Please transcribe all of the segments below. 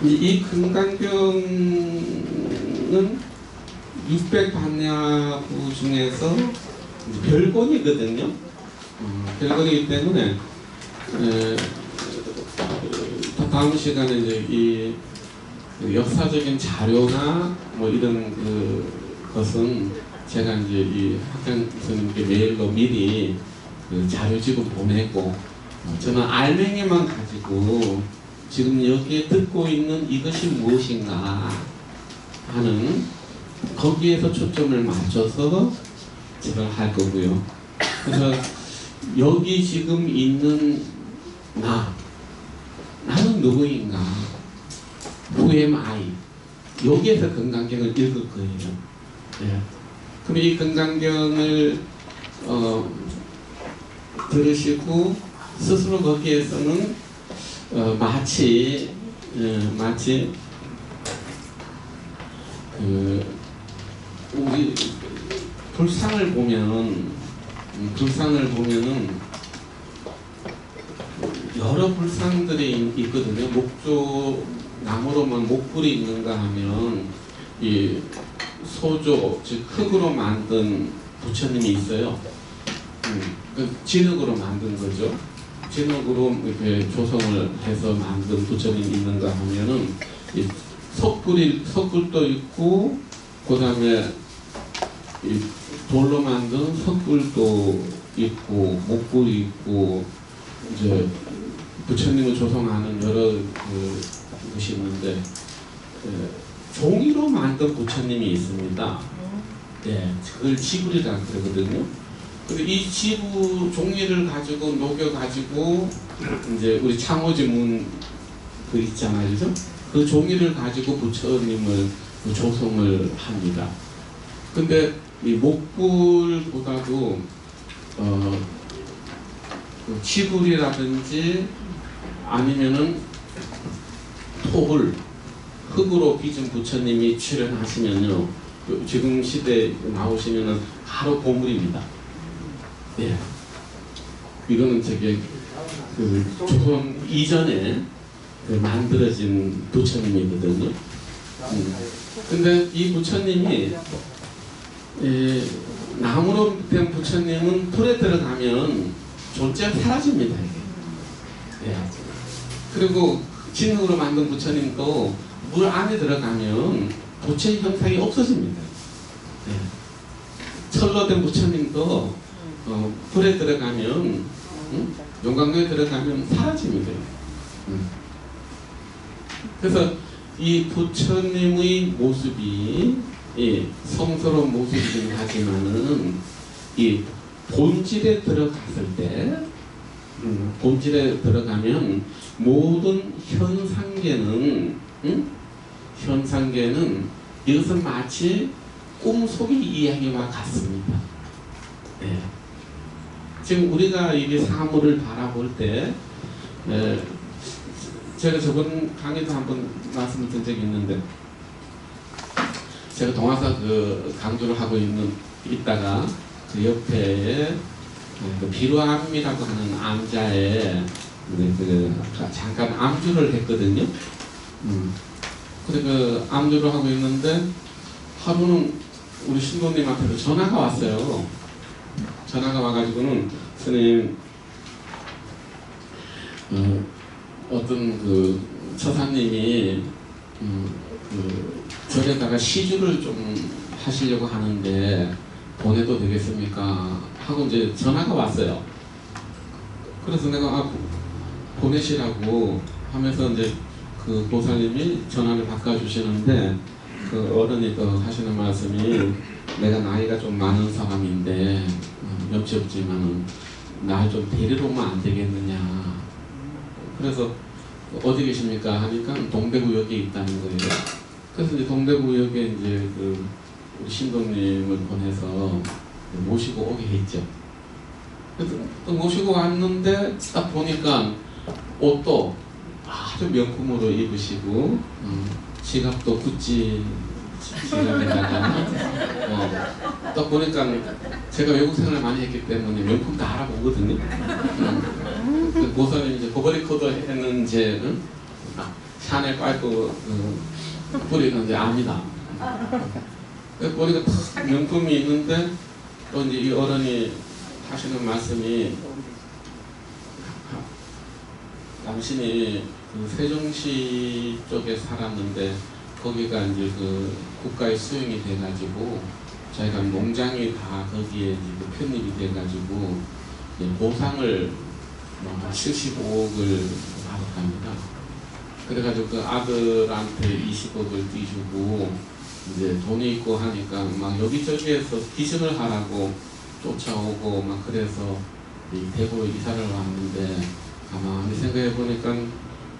이 금강경은 600반야부 중에서 별권이거든요. 별권이기 때문에 다음 시간에 이제 이 역사적인 자료나 뭐 이런 것은 제가 이제 이 학장 선생님께 메일로 미리 그 자료집을 보내고 저는 알맹이만 가지고 지금 여기에 듣고 있는 이것이 무엇인가 하는 거기에서 초점을 맞춰서 제가 할 거고요. 그래서 여기 지금 있는 나는 누구인가? Who am I? 여기에서 금강경을 읽을 거예요. 네. 그럼 이 금강경을 들으시고 스스로 거기에서는 마치 우리 불상을 보면은 여러 불상들이 있거든요. 나무로만 목불이 있는가 하면 이 소조, 즉 흙으로 만든 부처님이 있어요. 진흙으로 만든 거죠. 진흙으로 이렇게 조성을 해서 만든 부처님이 있는가 하면은 이 석굴도 있고, 그 다음에 돌로 만든 석굴도 있고, 목불이 있고, 이제 부처님을 조성하는 여러 것이 있는데, 종이로 만든 부처님이 있습니다. 네, 그걸 지불이라 그러거든요. 근데 이 지부 종이를 가지고 녹여가지고 이제 우리 창호지문 그 있잖아요, 그죠? 그 종이를 가지고 부처님을 조성을 합니다. 근데 이 목불보다도 그 지불이라든지 아니면은 흙으로 빚은 부처님이 출연하시면요, 지금 시대에 나오시면은 바로 보물입니다. 예. 이거는 그 조선 이전에 만들어진 부처님이거든요. 근데 이 부처님이 나무로 된 부처님은 불에 들어가면 존재가 사라집니다. 이게. 예. 그리고 진흙으로 만든 부처님도 물 안에 들어가면 부처의 형상이 없어집니다. 예. 철로 된 부처님도 불에 들어가면, 용광로에 들어가면 사라집니다. 그래서 이 부처님의 모습이 성스러운 모습이긴 하지만은 이 본질에 들어갔을 때, 본질에 들어가면 모든 현상계는 이것은 마치 꿈속의 이야기와 같습니다. 네. 지금 우리가 이 사물을 바라볼 때, 제가 저번 강의도 한번 말씀을 드린 적이 있는데, 제가 동화사 강조를 하고 있다가 그 옆에 비루암이라고 하는 암자에 잠깐 암주를 했거든요. 근데 그 암주를 하고 있는데 하루는 우리 신도님한테도 전화가 왔어요. 전화가 와가지고는 스님, 어떤 그 처사님이 절에다가 시주를 좀 하시려고 하는데 보내도 되겠습니까? 하고 이제 전화가 왔어요. 그래서 내가 보내시라고 하면서 이제 그 보살님이 전화를 바꿔주시는데, 그 어른이 또 하시는 말씀이, 내가 나이가 좀 많은 사람인데 염치 없지만은 날 좀 데리러 오면 안 되겠느냐. 그래서 어디 계십니까 하니까 동대구역에 있다는 거예요. 그래서 이제 동대구역에 이제 그 우리 신도님을 보내서 모시고 오게 했죠. 그래서 또 모시고 왔는데 딱 보니까 옷도 아주 명품으로 입으시고, 지갑도 구찌 지갑에다가, 딱 보니까 제가 외국 생활을 많이 했기 때문에 명품 다 알아보거든요. 그 보살님 이제 고버리 코드 했는 샤넬 파이프 뿌리는데 아니다. 보니까 탁 명품이 있는데 또 이제 이 어른이 하시는 말씀이 당신이 그 세종시 쪽에 살았는데 거기가 이제 그 국가의 수용이 돼가지고 자기가 농장이 다 거기에 이제 편입이 돼가지고 보상을 75억을 받았답니다. 그래가지고 그 아들한테 20억을 띄주고 이제 돈이 있고 하니까 막 여기저기에서 기증을 하라고 쫓아오고 막 그래서 이 대구에 이사를 왔는데 가만히 생각해 보니까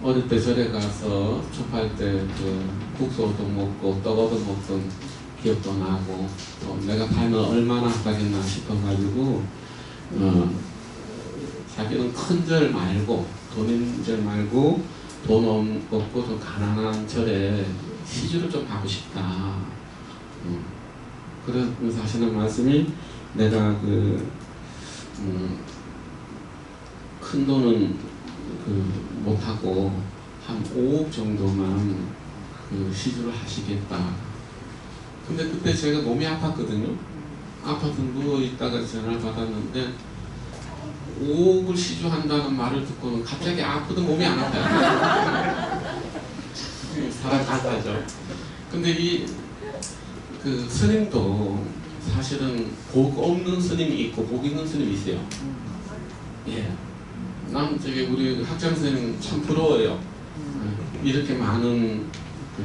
어릴 때 절에 가서 춥할 때 그 국소도 먹고 떡 얻어 먹던 기억도 나고 또 내가 살면 얼마나 아깝겠나 싶어가지고 자기는 큰 절 말고 돈 있는 절 말고 돈 없고 좀 가난한 절에 시주를 좀 하고 싶다. 그러면서 하시는 말씀이 내가 큰 돈은 못하고 한 5억 정도만 시주를 하시겠다. 근데 그때 제가 몸이 아팠거든요. 아파서 누워있다가 전화를 받았는데 5억을 시주한다는 말을 듣고는 갑자기 아프던 몸이 안 아파요. 사람 간사죠. 근데 그 스님도 사실은 복 없는 스님이 있고 복 있는 스님이 있어요. 예. 난 우리 학장 선생님 참 부러워요. 이렇게 많은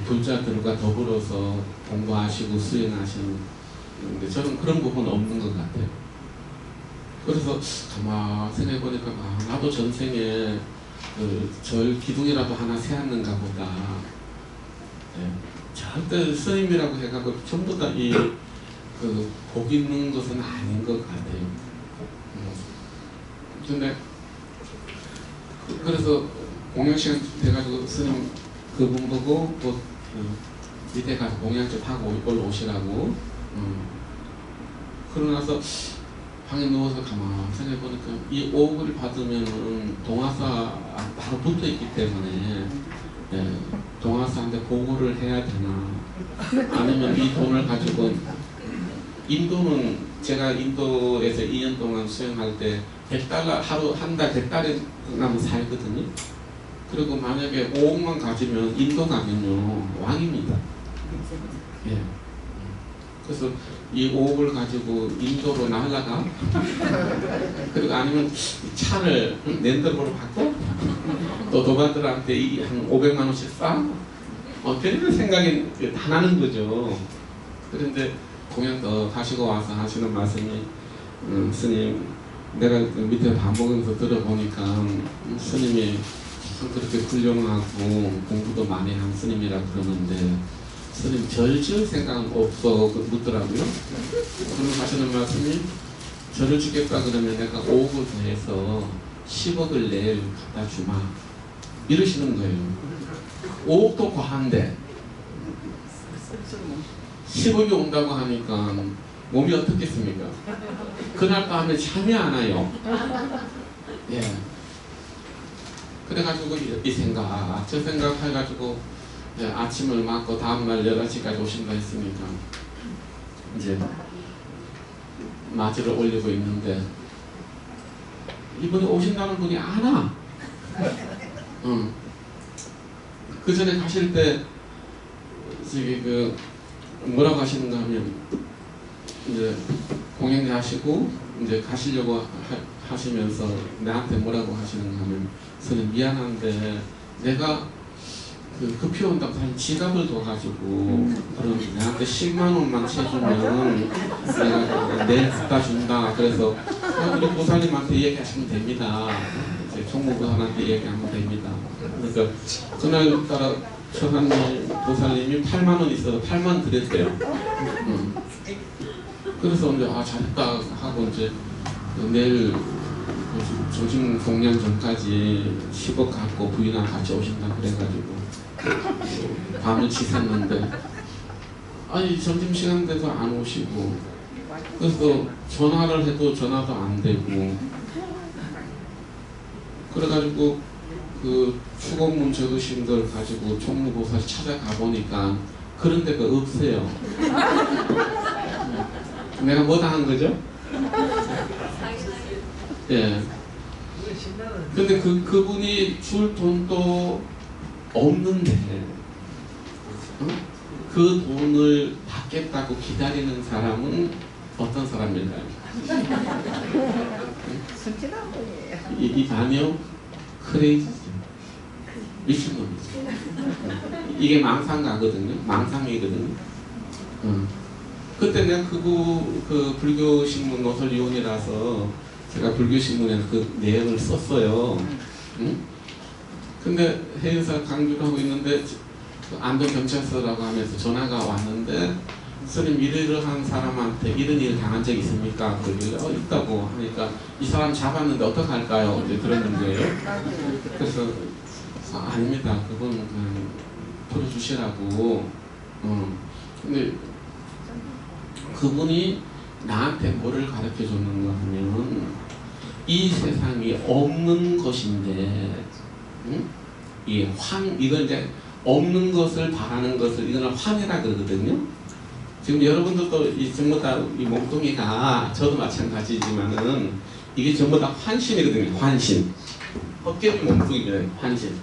불자들과 더불어서 공부하시고 수행하시는, 근데 저는 그런 부분은 없는 것 같아요. 그래서 가만 생각해보니까 나도 전생에 절 기둥이라도 하나 세웠는가 보다. 예. 절대 스님이라고 해가지고 전부 다 복 있는 것은 아닌 것 같아요. 근데 그래서 공양 시간 돼가지고 스님 그분 보고 또 밑에 가서 공양 좀 하고 올라오시라고. 그러고 나서 방에 누워서 가만 생각해보니까 이 5억을 받으면은 동화사 바로 붙어 있기 때문에 동화사한테 보고를 해야 되나, 아니면 이 돈을 가지고 인도는 제가 인도에서 2년 동안 수행할 때 $100 하루 한 달 100달에 나면 살거든요. 그리고 만약에 5억만 가지면 인도 가면요 왕입니다. 예. 그래서 이 5억을 가지고 인도로 날아가. 그리고 아니면 차를 랜더로버로 바꿔 또 도반들한테 한 500만 원씩 싸. 별별 생각이 다 나는 거죠. 그런데 공연 더 하시고 와서 하시는 말씀이 스님, 내가 밑에 반복해서 들어보니까 스님이 그렇게 훌륭하고 공부도 많이 한 스님이라 그러는데 스님 절 지을 생각은 없어 묻더라고요. 그럼 하시는 말씀이 절을 주겠다 그러면 내가 5억을 더해서 10억을 내일 갖다 주마 이러시는 거예요. 5억도 과한데 10억이 온다고 하니까 몸이 어떻겠습니까? 그날 밤에 잠이 안 와요. 예. 그래가지고 이 생각, 저 생각 해가지고 아침을 맞고 다음날 11시까지 오신다 했으니까 이제 맞이를 올리고 있는데 이분이 오신다는 분이 안 와. 그 전에 가실 때 뭐라고 하시는가 하면 이제 공연회 하시고 이제 가시려고 하시면서 나한테 뭐라고 하시는가 하면 저는 미안한데 내가 급히 온다고 사실 지갑을 둬가지고 그럼 나한테 10만 원만 채주면 내가 내일 갖다 준다. 그래서 우리 보살님한테 얘기하시면 됩니다. 이제 총무부사한테 얘기하면 됩니다. 그러니까 그날따라 처사님 보살님이 8만 원 있어서 8만 드렸대요. 그래서 이제 잘했다 하고 이제 내일 조심 공연 전까지 10억 갖고 부인랑 같이 오신다 그래가지고 밤을 지샜는데 아니 점심시간 돼도 안 오시고, 그래서 전화를 해도 전화도 안 되고, 그래가지고 그 추공문 적으신들 가지고 총무보살 찾아가 보니까 그런 데가 없어요. 내가 뭐 당한 거죠? 예. 근데 그분이 줄 돈도 없는데 그 돈을 받겠다고 기다리는 사람은 어떤 사람일까요? 순진한 분이에요. 아니요. 크레이지. 미친놈이죠. 이게 망상가거든요. 망상이거든요. 그때 내가 그 불교신문 노설위원이라서 제가 불교신문에 그 내용을 썼어요. 응? 근데 해인사 강주를 하고 있는데 안동경찰서라고 하면서 전화가 왔는데 스님 이러한 사람한테 이런 일 당한 적 있습니까? 그러길래 있다고 하니까 이 사람 잡았는데 어떡할까요? 이제 그러는 거예요. 그래서 아닙니다. 그건 그냥 풀어주시라고. 근데 그분이 나한테 뭐를 가르쳐 줬는가 하면 이 세상이 없는 것인데 이건 이제 없는 것을 바라는 것을 이거는 환이라 그러거든요. 지금 여러분들도 전부 다 이 몸뚱이가 저도 마찬가지지만은 이게 전부 다 환신이거든요. 환신. 헛개비 몸뚱이입니다. 환신.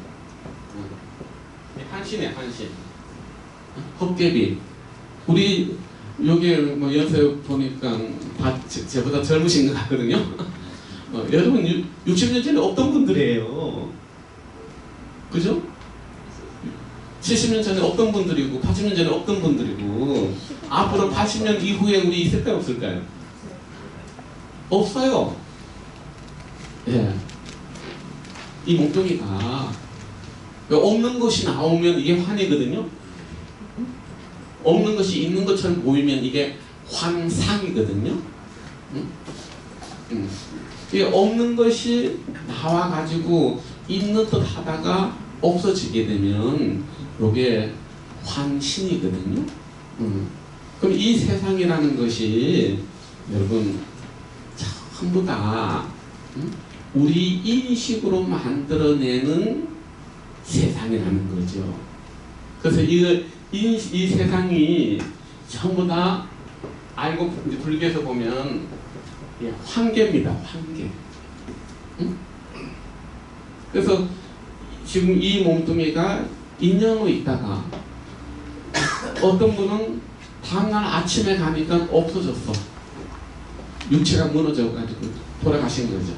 환신이에요. 환신. 헛개비. 우리 여기 뭐 연세 보니까 다 저보다 젊으신 것 같거든요. 여러분 60년 전에 없던 분들이에요. 그죠? 70년 전에 없던 분들이고 80년 전에 없던 분들이고 앞으로 80년 이후에 우리 있을까요? 없을까요? 없어요. 예. 이 몸뚱이가 없는 것이 나오면 이게 환이거든요. 없는 것이 있는 것처럼 보이면 이게 환상이거든요. 이게 없는 것이 나와가지고 있는 듯 하다가 없어지게 되면 이게 환신이거든요. 그럼 이 세상이라는 것이 여러분 전부 다 우리 인식으로 만들어내는 세상이라는 거죠. 그래서 이 세상이 전부 다 알고 불교에서 보면 환계입니다. 환계. 그래서 지금 이 몸뚱이가 인연으로 있다가 어떤 분은 다음날 아침에 가니까 없어졌어. 육체가 무너져가지고 돌아가신 거죠.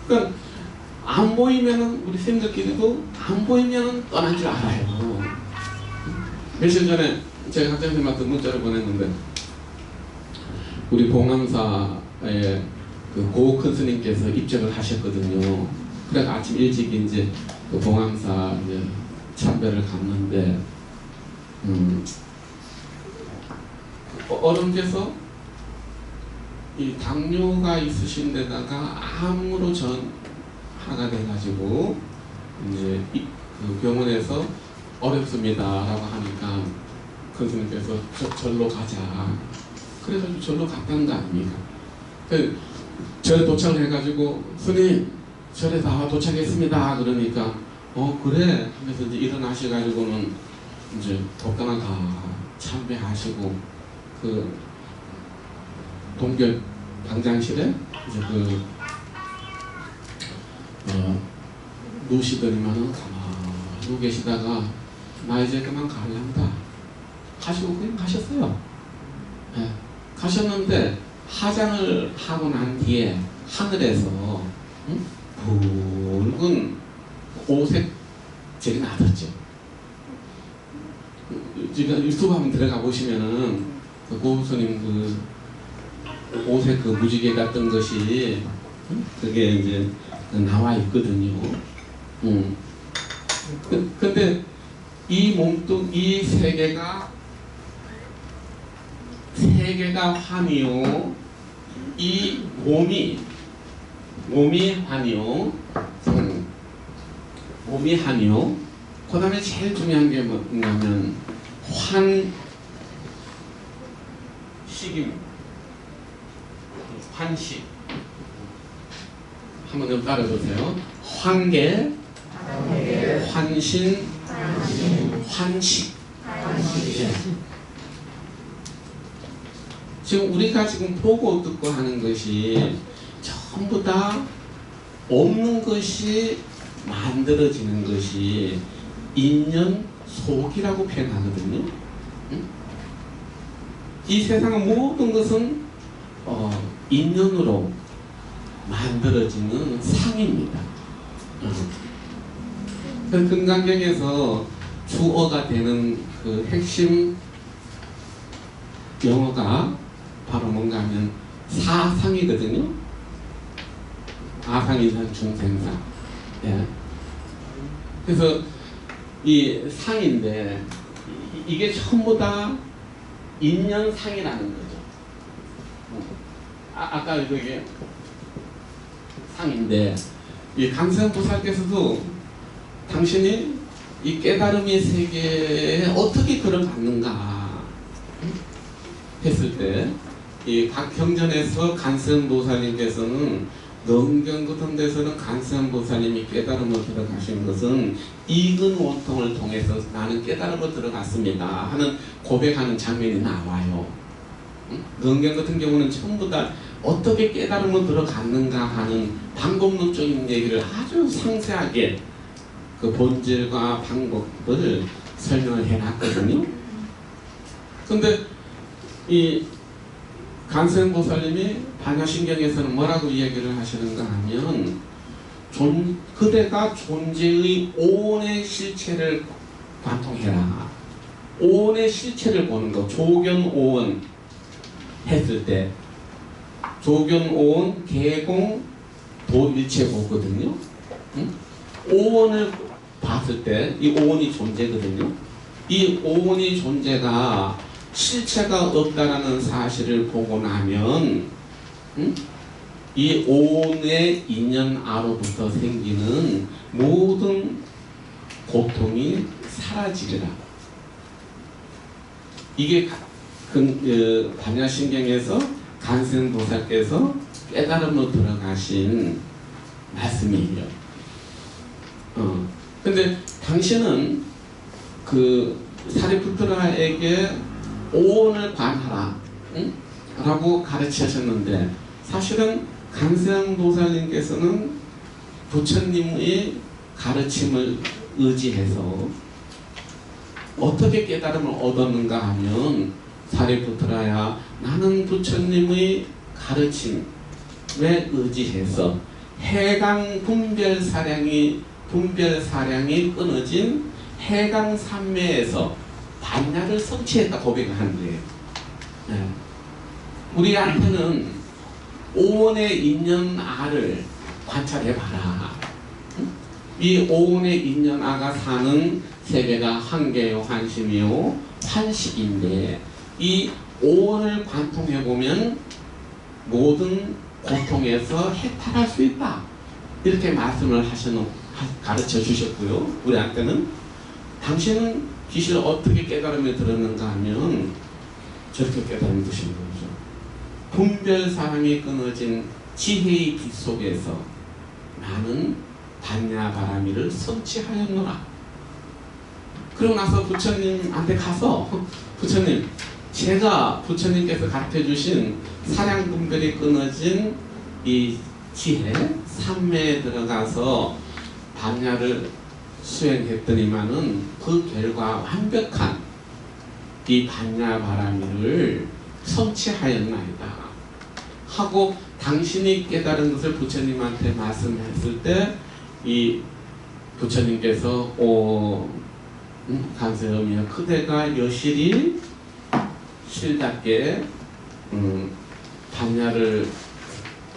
그러니까 안 보이면은 우리 선생님들끼리도 안 보이면은 떠난 줄 알아요. 며칠 전에 제가 학생님한테 문자를 보냈는데 우리 봉암사에 그 고큰 스님께서 입적을 하셨거든요. 그래서 아침 일찍 이제 그 봉암사 이제 참배를 갔는데 어른께서 이 당뇨가 있으신 데다가 암으로 전하가 돼가지고 이제 그 병원에서 어렵습니다라고 하니까 큰 스님께서 절로 가자. 그래서 절로 갔다는 거 아닙니까? 절에 도착을 해가지고 스님 절에 다 도착했습니다. 그러니까 그래 하면서 이제 일어나셔가지고는 이제 독단을 다 참배하시고 그 동결 당장실에 이제 누우시더니만은 가만히 누워 계시다가 나 이제 그만 가려한다 하시고 그냥 가셨어요. 네. 가셨는데 화장을 하고 난 뒤에 하늘에서 붉은 오색젤이 나왔죠. 지금 유튜브 한번 들어가 보시면은 그 고스님 그 오색 그 무지개 같은 것이 그게 이제 나와 있거든요. 근데 이 몸뚱이 세계가 환이요. 이 몸이 환이요. 몸이 환이요. 그 다음에 제일 중요한 게 뭐냐면 환식입니다. 환식. 한번 좀 따라보세요. 환계, 환신, 환식. 예. 지금 우리가 지금 보고 듣고 하는 것이 전부 다 없는 것이 만들어지는 것이 인연 속이라고 표현하거든요. 응? 이 세상의 모든 것은 인연으로 만들어지는 상입니다. 그 금강경에서 주어가 되는 그 핵심 영어가 바로 뭔가 하면 사상이거든요. 아상이상 중생상. 예. 그래서 이 상인데 이게 전부 다 인연상이라는 거죠. 아까 이게 상인데 이 강세음보살께서도 당신이 이 깨달음의 세계에 어떻게 들어갔는가 했을 때 이 각 경전에서 간세음보살님께서는 능경 같은 데서는 간세음보살님이 깨달음을 들어가신 것은 익은 원통을 통해서 나는 깨달음을 들어갔습니다 하는 고백하는 장면이 나와요. 능경 같은 경우는 전부 다 어떻게 깨달음을 들어갔는가 하는 방법론적인 얘기를 아주 상세하게 그 본질과 방법을 설명을 해놨거든요. 근데 이 간세음보살님이 반야신경에서는 뭐라고 이야기를 하시는가 하면 그대가 존재의 오온의 실체를 관통해라. 오온의 실체를 보는 거. 조견오온 했을 때 조견오온 개공 도일체 보거든요. 응? 오온을 봤을 때 이 오온이 존재거든요. 이 오온이 존재가 실체가 없다라는 사실을 보고 나면 이 오온의 인연아로부터 생기는 모든 고통이 사라지리라. 이게 반야신경에서 간세음보살께서 깨달음으로 들어가신 말씀이에요. 근데 당신은 그 사리푸트라에게 오온을 관하라 라고 가르치셨는데 사실은 간세음보살님께서는 부처님의 가르침을 의지해서 어떻게 깨달음을 얻었는가 하면 사리푸트라야 나는 부처님의 가르침에 의지해서 해강 분별사량이 끊어진 해강산매에서 반야를 성취했다 고백을 하는 거예요. 네. 우리한테는 오온의 인연아를 관찰해봐라. 이 오온의 인연아가 사는 세계가 한계요, 환심이요, 환식인데 이 오온을 관통해보면 모든 고통에서 해탈할 수 있다. 이렇게 말씀을 가르쳐 주셨고요. 우리한테는 당신은 기실을 어떻게 깨달음에 들었는가 하면 저렇게 깨달음을 드시는 거죠. 분별사랑이 끊어진 지혜의 빛 속에서 나는 반야바라미를 성취하였노라. 그러고 나서 부처님한테 가서 부처님 제가 부처님께서 가르쳐 주신 사량분별이 끊어진 이 지혜 삼매에 들어가서 반야를 수행했더니만은 그 결과 완벽한 이 반야바라미를 성취하였나이다 하고 당신이 깨달은 것을 부처님한테 말씀했을 때 이 부처님께서 간세음이여 그대가 여실히 실답게 반야를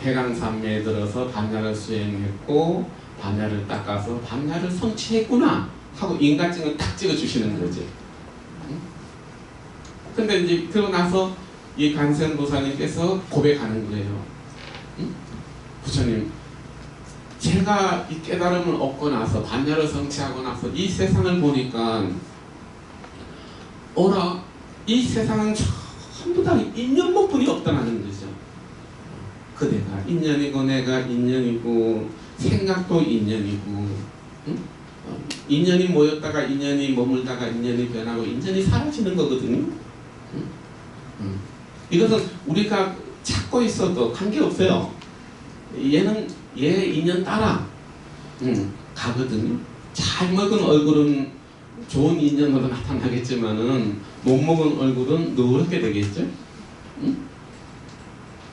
해강산매에 들어서 반야를 수행했고 반야를 닦아서 반야를 성취했구나 하고 인간증을 딱 찍어주시는 거지. 근데 이제 그러고 나서 이 간세음보살님께서 고백하는 거예요. 부처님 제가 이 깨달음을 얻고 나서 반야를 성취하고 나서 이 세상을 보니까 이 세상은 전부 다 인연법뿐이 없다는 거죠. 그대가 인연이고 내가 인연이고 생각도 인연이고 응? 인연이 모였다가 인연이 머물다가 인연이 변하고 인연이 사라지는 거거든요. 응? 응. 이것은 우리가 찾고 있어도 관계없어요. 얘는 얘 인연 따라 가거든요. 잘 먹은 얼굴은 좋은 인연으로 나타나겠지만은 못 먹은 얼굴은 누렇게 되겠죠. 응?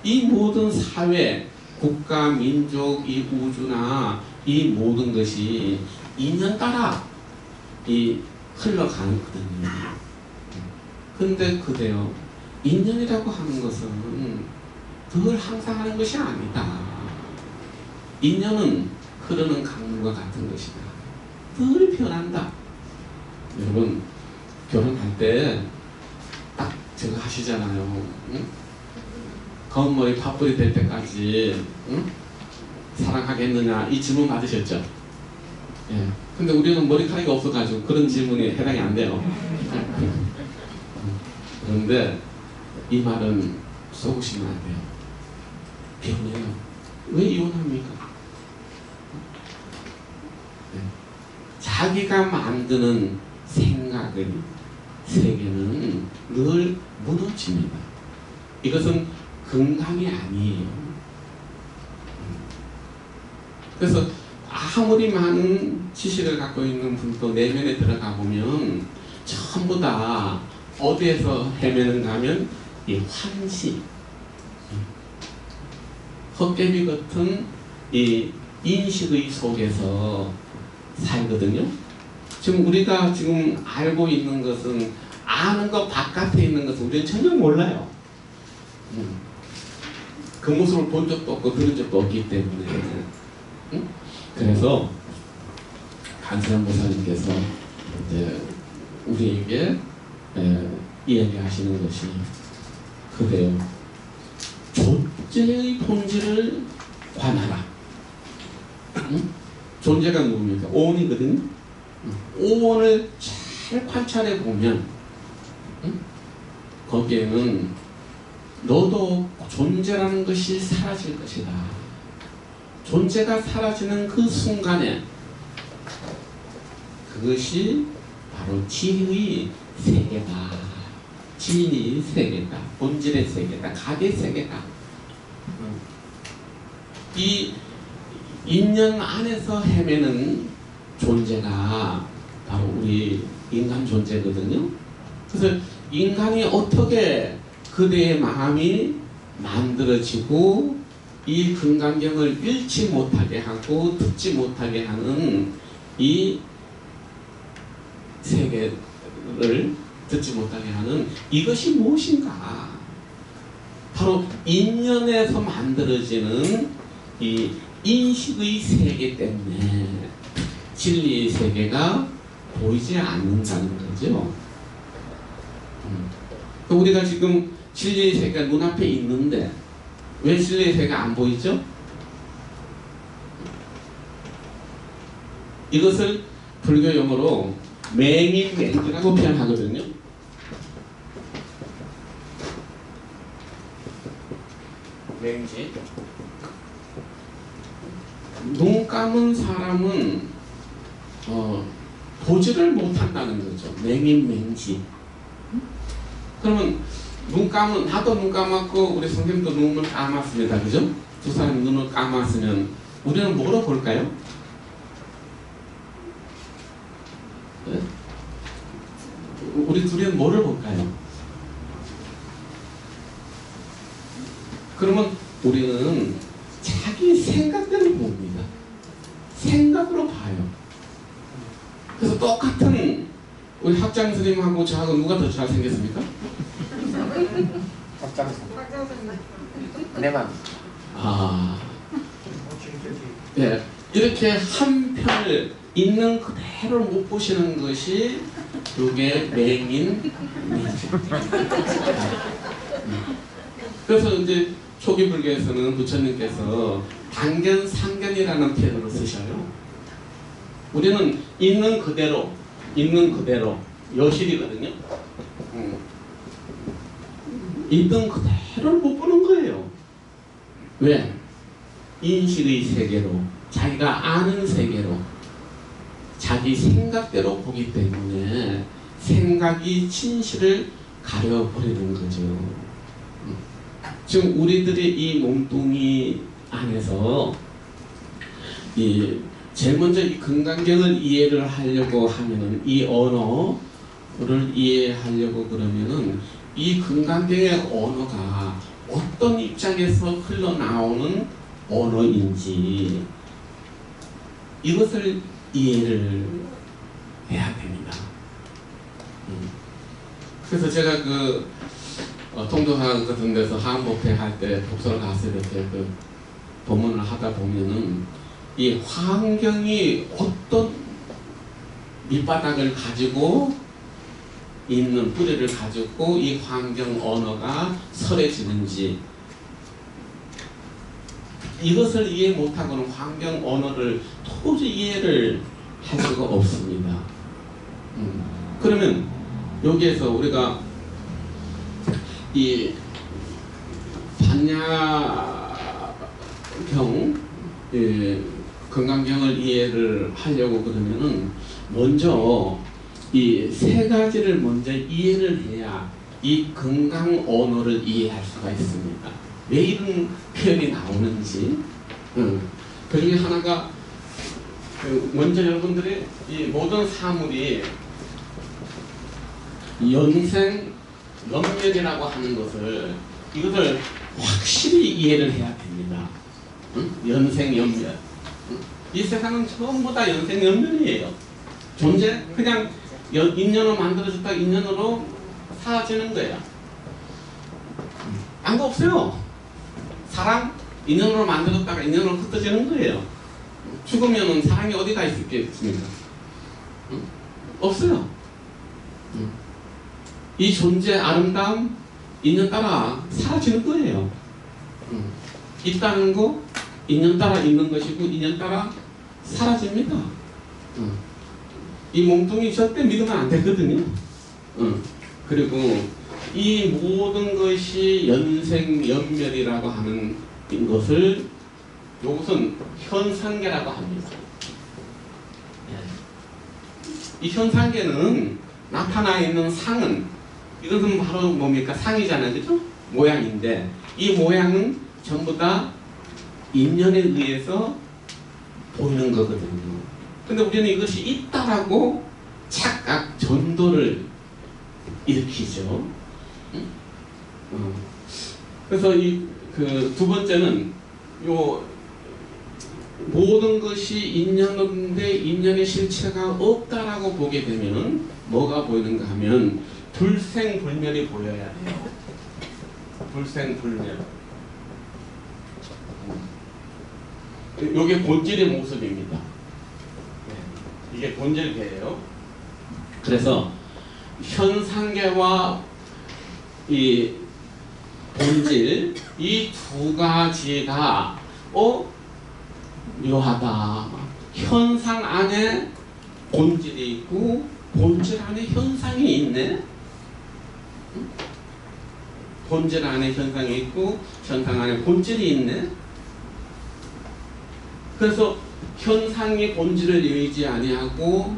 이 모든 사회, 국가, 민족, 이 우주나 이 모든 것이 인연 따라 흘러가거든요. 근데 그대요, 인연이라고 하는 것은 늘 항상 하는 것이 아니다. 인연은 흐르는 강물과 같은 것이다. 늘 변한다. 여러분, 결혼할 때 딱 저거 하시잖아요. 응? 검머리 팥불이 될 때까지 응? 사랑하겠느냐 이 질문 받으셨죠? 예. 근데 우리는 머리카락이 없어가지고 그런 질문이 해당이 안 돼요. 그런데 이 말은 속으시면 안 돼요. 변해요. 왜 이혼합니까? 네. 자기가 만드는 생각은, 세계는 늘 무너집니다. 이것은 건강이 아니에요. 그래서 아무리 많은 지식을 갖고 있는 분도 내면에 들어가 보면 전부 다 어디에서 헤매는가 하면 이 환시, 헛개비 같은 이 인식의 속에서 살거든요. 지금 우리가 지금 알고 있는 것은, 아는 것 바깥에 있는 것은 우리는 전혀 몰라요. 그 모습을 본 적도 없고 들은 적도 없기 때문에. 그래서 간세한 보살님께서 우리에게 이야기하시는 것이 그래요. 존재의 본질을 관하라. 존재가 누굽니까? 오온이거든요. 오온을 잘 관찰해 보면 거기에는 너도 존재라는 것이 사라질 것이다. 존재가 사라지는 그 순간에 그것이 바로 진의 세계다. 진의 세계다. 본질의 세계다. 각의 세계다. 이 인연 안에서 헤매는 존재가 바로 우리 인간 존재거든요. 그래서 인간이 어떻게 그대의 마음이 만들어지고 이 근간경을 잃지 못하게 하고 듣지 못하게 하는 이 세계를 듣지 못하게 하는 이것이 무엇인가? 바로 인연에서 만들어지는 이 인식의 세계 때문에 진리의 세계가 보이지 않는다는 거죠. 우리가 지금 진리의 세계가 눈앞에 있는데 왜 진리의 세계가 안 보이죠? 이것을 불교 용어로 맹인맹지라고 표현하거든요. 맹지. 눈 감은 사람은 보지를 못한다는 거죠. 맹인맹지. 그러면 나도 눈 감았고 우리 선생님도 눈을 감았습니다. 그죠? 두 사람이 눈을 감았으면 우리는 뭐로 볼까요? 네? 우리 둘이는 뭐를 볼까요? 그러면 우리는 자기 생각대로 봅니다. 생각으로 봐요. 그래서 똑같은 우리 학장 선생님하고 저하고 누가 더 잘생겼습니까? 박장 내만. 예, 이렇게 한 편을 있는 그대로 못 보시는 것이 이게 맹인. 그래서 이제 초기 불교에서는 부처님께서 단견, 상견이라는 표현을 쓰셔요. 우리는 있는 그대로 여실이거든요. 있는 그대로를 못 보는 거예요. 왜? 인식의 세계로, 자기가 아는 세계로, 자기 생각대로 보기 때문에 생각이 진실을 가려버리는 거죠. 지금 우리들이 이 몸뚱이 안에서 제일 먼저 이 근간경을 이해를 하려고 하면은, 이 언어를 이해하려고 그러면은 이 근간경의 언어가 어떤 입장에서 흘러나오는 언어인지 이것을 이해를 해야 됩니다. 그래서 제가 통도사 같은 데서 한복회 할 때 독서를 가서 이렇게 법문을 하다 보면은 이 환경이 어떤 밑바닥을 가지고 있는, 뿌리를 가지고 이 환경 언어가 설해지는지, 이것을 이해 못하고는 환경 언어를 도저히 이해를 할 수가 없습니다. 그러면 여기에서 우리가 이 반야경, 건강경을 이해를 하려고 그러면은 먼저 이 세 가지를 먼저 이해를 해야 이 건강 언어를 이해할 수가 있습니다. 왜 이런 표현이 나오는지. 그 중에 하나가 먼저 여러분들이 이 모든 사물이 연생 연멸이라고 하는 것을, 이것을 확실히 이해를 해야 됩니다. 연생 연멸. 이 세상은 전부 다 연생 연멸이에요. 존재, 그냥 인연으로 만들어졌다 인연으로 사라지는 거야. 아무도 없어요. 사랑, 인연으로 만들었다가 인연으로 흩어지는 거예요. 죽으면은 사랑이 어디가 있겠습니까? 없어요. 이 존재 아름다움, 인연 따라 사라지는 거예요. 있다는 거, 인연 따라 있는 것이고 인연 따라 사라집니다. 이 몸뚱이 절대 믿으면 안 되거든요. 그리고 이 모든 것이 연생연멸이라고 하는 것을 이것은 현상계라고 합니다. 이 현상계는 나타나 있는 상은, 이것은 바로 뭡니까? 상이잖아요, 그죠? 모양인데 이 모양은 전부 다 인연에 의해서 보이는 거거든요. 근데 우리는 이것이 있다라고 착각, 전도를 일으키죠. 그래서 두 번째는 요 모든 것이 인연인데 인연의 실체가 없다라고 보게 되면 뭐가 보이는가 하면 불생불멸이 보여야 돼요. 불생불멸. 이게 본질의 모습입니다. 이게 본질계예요. 그래서 현상계와 이 본질, 이 두 가지가 묘하다. 현상 안에 본질이 있고 본질 안에 현상이 있네. 본질 안에 현상이 있고 현상 안에 본질이 있네. 그래서 현상이 본질을 여의지 아니하고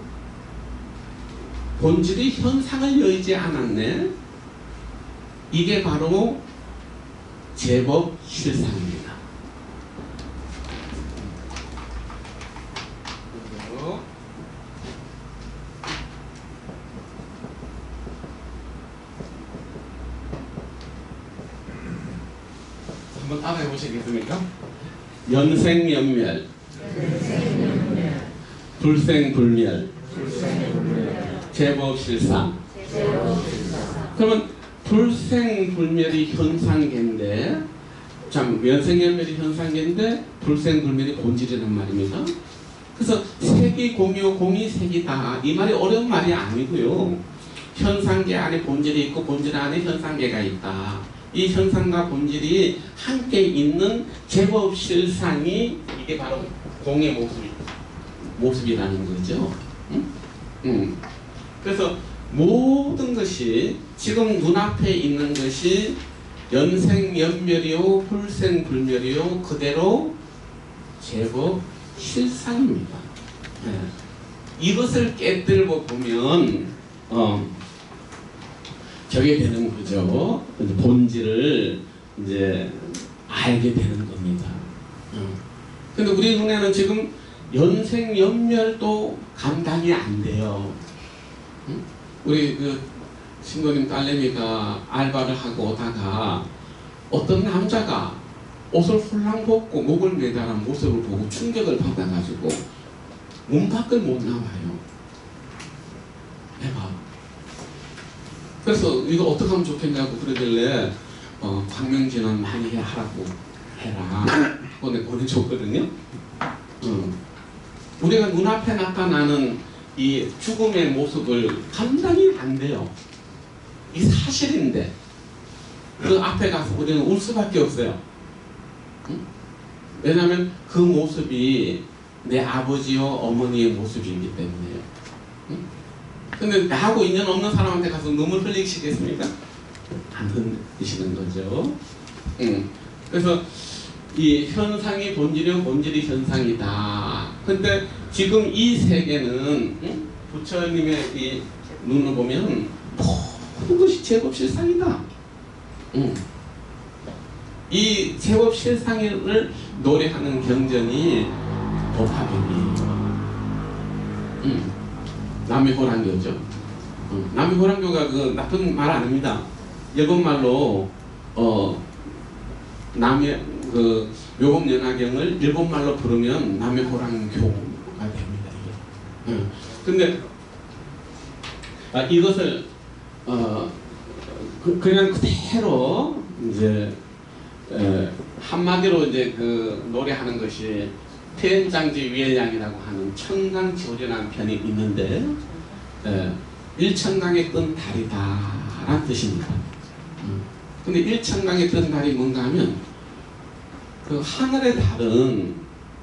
본질이 현상을 여의지 않았네. 이게 바로 제법 실상입니다. 한번 따라해 보시겠습니까? 연생연멸, 불생불멸, 제법실상. 그러면 불생불멸이 현상계인데, 참 연생연멸이 현상계인데 불생불멸이 본질이란 말입니다. 그래서 색이 공유, 공이 색이다. 이 말이 어려운 말이 아니고요. 현상계 안에 본질이 있고 본질 안에 현상계가 있다. 이 현상과 본질이 함께 있는 제법실상이 이게 바로 공의 모습이라는 거죠. 그래서 모든 것이 지금 눈앞에 있는 것이 연생연멸이요 불생불멸이요 그대로 제법 실상입니다. 네. 이것을 깨뜨리고 보면 저게 되는 거죠. 본질을 이제 알게 되는 겁니다. 근데 우리 눈에는 지금 연생연멸도 감당이 안 돼요. 우리 그 신부님 딸내미가 알바를 하고 오다가 어떤 남자가 옷을 홀랑 벗고 목을 매달은 모습을 보고 충격을 받아가지고 문 밖을 못 나와요. 해봐. 그래서 이거 어떻게 하면 좋겠냐고 그러길래 광명진은 많이 하라고 해라 하고 내가 보내줬거든요. 우리가 눈앞에 나타나는 이 죽음의 모습을 감당이 안 돼요. 이 사실인데 그 앞에 가서 우리는 울 수밖에 없어요. 왜냐하면 그 모습이 내 아버지와 어머니의 모습이기 때문에요. 근데 나하고 인연 없는 사람한테 가서 눈물 흘리시겠습니까? 안 흘리시는 거죠. 그래서 이 현상이 본질이요 본질이 현상이다. 근데 지금 이 세계는 부처님의 이 눈을 보면 모든 것이 제법 실상이다. 이 제법 실상을 노래하는 경전이 법화경이에요. 남해호랑교죠. 남해호랑교가 그 나쁜 말 아닙니다. 일본말로 남해 그 묘법연화경을 일본말로 부르면 남해호랑교가 됩니다. 이게. 근데 이것을 그냥 그대로 이제 한마디로 이제 그 노래하는 것이 태연장지 위엘양이라고 하는 청강지오리라는 편이 있는데 일천강에 뜬 달이다 라는 뜻입니다. 근데 일천강에 뜬 달이 뭔가 하면 그 하늘의 달은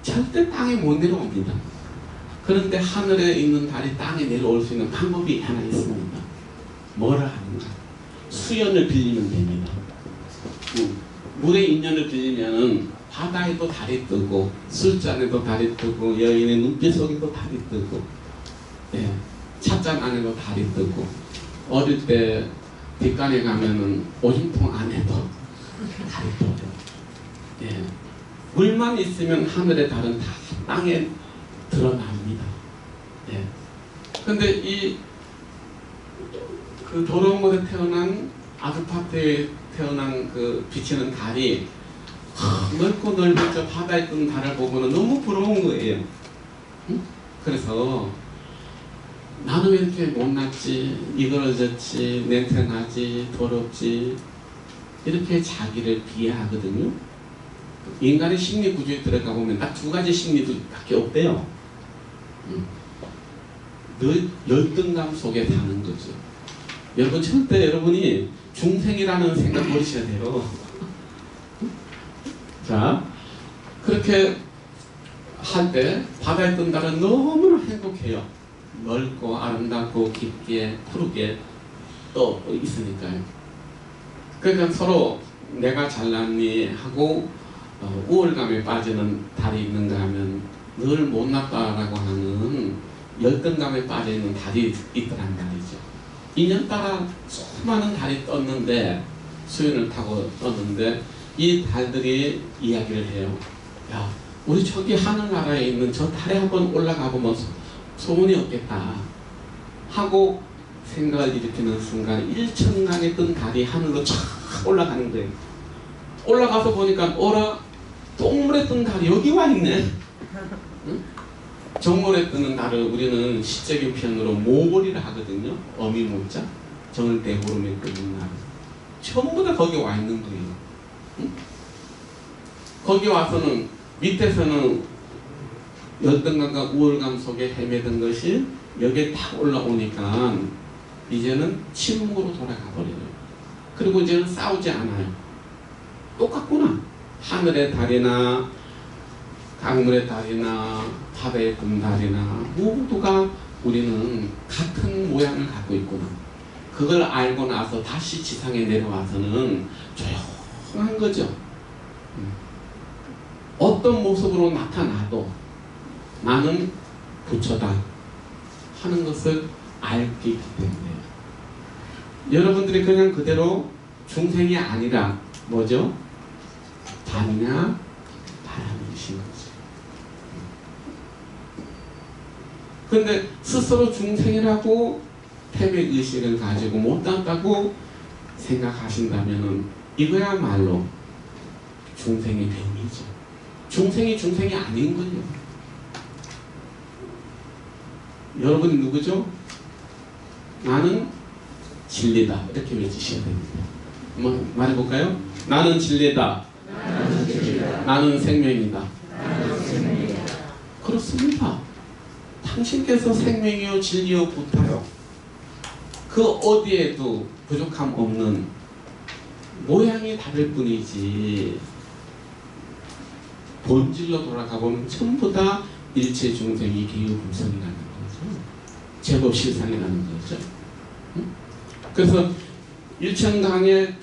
절대 땅에 못 내려옵니다. 그런데 하늘에 있는 달이 땅에 내려올 수 있는 방법이 하나 있습니다. 뭐라 하는가? 수연을 빌리면 됩니다. 물의 인연을 빌리면 바다에도 달이 뜨고 술잔에도 달이 뜨고 여인의 눈빛 속에도 달이 뜨고 찻잔 안에도 달이 뜨고 어릴 때 뒷간에 가면은 오줌통 안에도 달이 떠요. 물만 있으면 하늘의 달은 다 땅에 드러납니다. 근데 그 더러운 곳에 태어난 아스파트에 태어난 그 비치는 달이 넓고 넓은 저 바다에 뜬 달을 보고는 너무 부러운 거예요. 그래서 나는 왜 이렇게 못났지, 이그러졌지, 냄새나지, 더럽지 이렇게 자기를 비하하거든요. 인간의 심리 구조에 들어가 보면 딱 두 가지 심리밖에 없대요. 늘 열등감 속에 사는 거죠. 여러분 절대 여러분이 중생이라는 생각 버리셔야 돼요. 자, 그렇게 할 때 바다에 뜬 달은 너무나 행복해요. 넓고 아름답고 깊게 푸르게 떠 있으니까요. 그러니까 서로 내가 잘났니 하고 우월감에 빠지는 달이 있는가 하면 늘 못났다라고 하는 열등감에 빠져있는 달이 있더란 말이죠. 인연따라 수많은 달이 떴는데 수연을 타고 떴는데 이 달들이 이야기를 해요. 야, 우리 저기 하늘나라에 있는 저 달에 한번 올라가 보면 소문이 없겠다 하고 생각을 일으키는 순간 일천강에 뜬 달이 하늘로 쫙 올라가는 거예요. 올라가서 보니까 어라 똥물에 뜬 달이 여기 와 있네. 응? 정물에 뜨는 달을 우리는 시적인 표현으로 모골이라 하거든요. 어미모자 정을 대보름에 뜨는 날 전부 다 거기 와 있는 거예요. 응? 거기 와서는 밑에서는 열등감과 우월감 속에 헤매던 것이 여기에 딱 올라오니까 이제는 침묵으로 돌아가 버려요. 그리고 이제는 싸우지 않아요. 똑같구나. 하늘의 달이나 강물의 달이나 바다의 금달이나 모두가 우리는 같은 모양을 갖고 있구나. 그걸 알고 나서 다시 지상에 내려와서는 통한 거죠. 어떤 모습으로 나타나도 나는 부처다 하는 것을 알기 때문에 여러분들이 그냥 그대로 중생이 아니라 뭐죠? 밤이나 바람이신 거죠. 그런데 스스로 중생이라고 패배의식을 가지고 못났다고 생각하신다면 이거야말로 중생의 병이죠. 중생이 아닌 거예요. 여러분이 누구죠? 나는 진리다. 이렇게 외치셔야 됩니다. 한번 말해볼까요? 나는 진리다. 나는 생명이다. 그렇습니다. 당신께서 생명이요 진리요 부타요. 그 어디에도 부족함 없는 모양이 다를 뿐이지 본질로 돌아가보면 전부 다 일체 중생이 개유불성이라는 거죠. 제법 실상이라는 거죠. 그래서 일천강에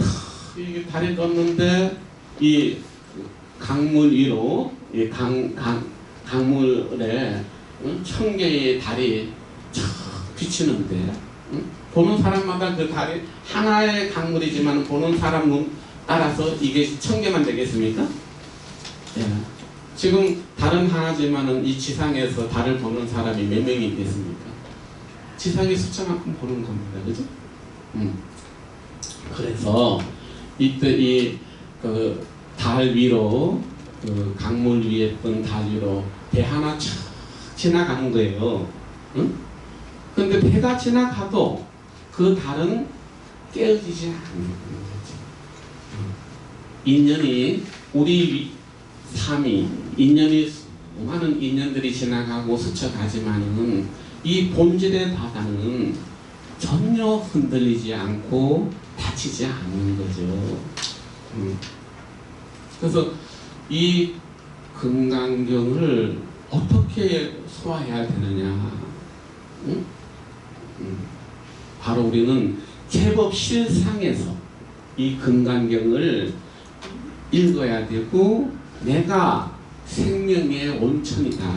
이게 달이 떴는데 이 강물 위로 이 강물에 1000개의 달이 촥 비치는데 보는 사람마다 그 달이 하나의 강물이지만 보는 사람 눈 따라서 이게 1000개만 되겠습니까? 예. 지금 달은 하나지만은 이 지상에서 달을 보는 사람이 몇 명이 있겠습니까? 지상의 숫자만큼 보는 겁니다. 그죠? 그래서 이때 이 달 위로 그 강물 위에 뜬 달 위로 배 하나 촥 지나가는 거예요. 근데 배가 지나가도 그 달은 깨어지지 않는 거죠. 인연이 우리 삶이 인연이 많은 인연들이 지나가고 스쳐가지만은 이 본질의 바다는 전혀 흔들리지 않고 다치지 않는 거죠. 그래서 이 금강경을 어떻게 소화해야 되느냐? 바로 우리는 제법 실상에서 이 금강경을 읽어야 되고 내가 생명의 온천이다.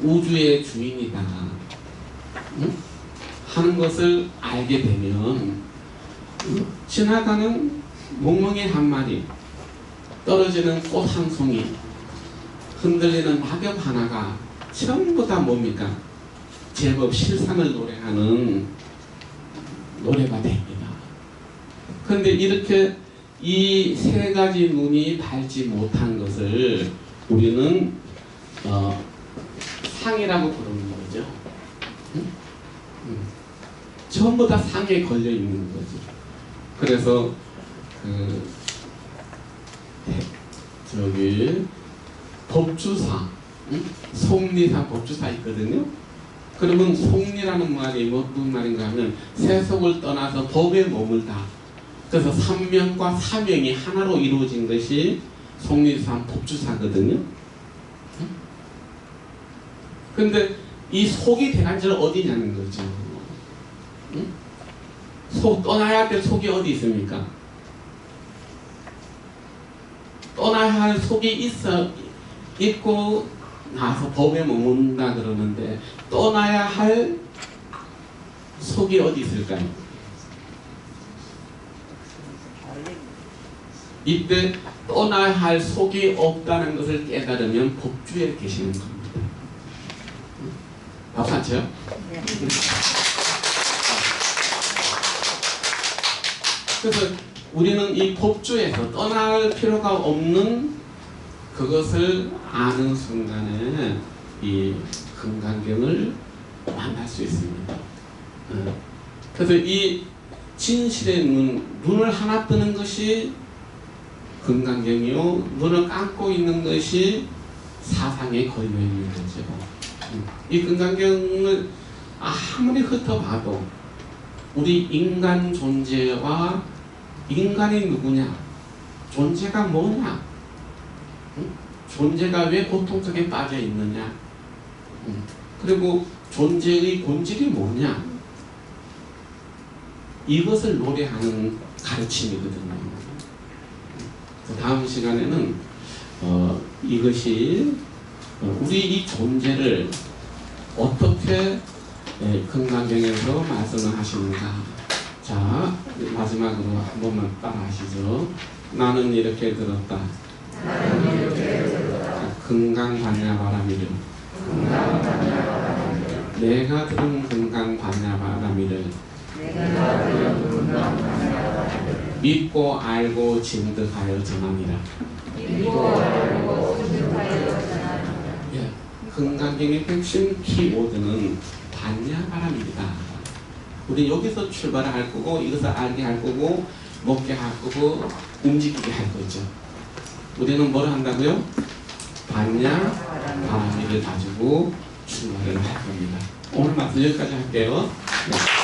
우주의 주인이다. 하는 것을 알게 되면 지나가는 멍멍이 한 마리, 떨어지는 꽃 한 송이, 흔들리는 낙엽 하나가 전부 다 뭡니까? 제법 실상을 노래하는 노래가 됩니다. 그런데 이렇게 이 세 가지 눈이 닳지 못한 것을 우리는 상이라고 부르는 거죠. 전부 다 상에 걸려 있는 거죠. 그래서 저기 법주사, 속리사, 법주사 있거든요. 그러면 속리라는 말이 무슨 말인가 하면 세속을 떠나서 법에 머물다. 그래서 삼명과 사명이 하나로 이루어진 것이 속리사, 법주사거든요. 근데 이 속이 대간절 어디냐는 거죠. 속 떠나야 될 속이 어디 있습니까? 떠나야 할 속이 있고 나서 법에 머문다 그러는데 떠나야 할 속이 어디 있을까요? 이때 떠나야 할 속이 없다는 것을 깨달으면 법주에 계시는 겁니다. 박수 안 쳐요? 그래서 우리는 이 법주에서 떠날 필요가 없는 그것을 아는 순간에 이 금강경을 만날 수 있습니다. 그래서 이 진실의 눈을 하나 뜨는 것이 금강경이요, 눈을 감고 있는 것이 사상에 걸려 있는 거죠. 이 금강경을 아무리 훑어봐도 우리 인간 존재와 인간이 누구냐, 존재가 뭐냐, 존재가 왜 고통 속에 빠져 있느냐, 그리고 존재의 본질이 뭐냐, 이것을 노래하는 가르침이거든요. 다음 시간에는 이것이 우리 이 존재를 어떻게 건강경에서 말씀을 하시는가. 자, 마지막으로 한 번만 따라하시죠. 나는 이렇게 들었다. 건강반야바라미를. 내가 들은 건강반야바라미를 믿고 알고 증득하여 전하니라. 예, 건강경의 핵심 키워드는 반야바람입니다. 우리 여기서 출발을 할 거고, 이것을 알게 할 거고, 먹게 할 거고, 움직이게 할 거죠. 우리는 뭘 한다고요? 반야바람을 가지고 출발을 할 겁니다. 오늘 말씀 여기까지 할게요. 네.